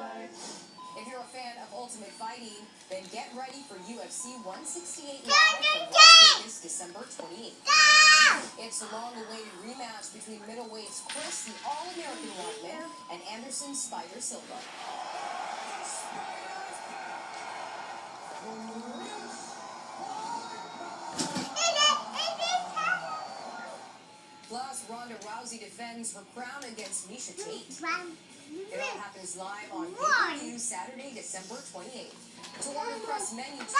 If you're a fan of Ultimate Fighting, then get ready for UFC 168 live from Las Vegas, December 28th. It's a long-awaited rematch between middleweights Chris, the All-American Weidman, and Anderson Spider Silva. Plus, Ronda Rousey defends her crown against Miesha Tate. It all happens live on pay-per-view Saturday, December 28th. To order press menu choice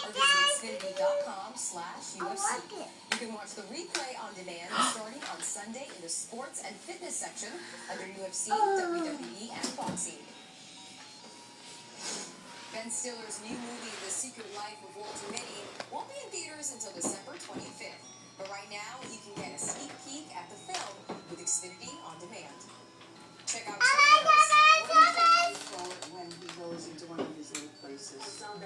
or visit Xfinity.com/UFC. You can watch the replay on demand starting on Sunday in the sports and fitness section under UFC, WWE, and boxing. Ben Stiller's new movie, The Secret Life of Walter Mitty, won't be in theaters until December 25th. But right now, you can get a sneak peek at the film with Xfinity on demand. Check out when he goes into one of his little places. That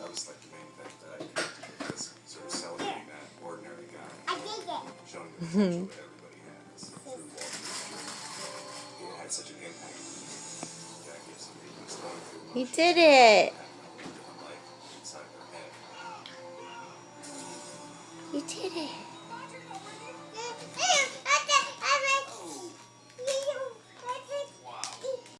was like the main thing that I connected with, was sort of celebrating that ordinary guy. Showing the potential that everybody has through Walter's journey. It had such an impact. That gives some people who's going through He did it. inside their head. He did it.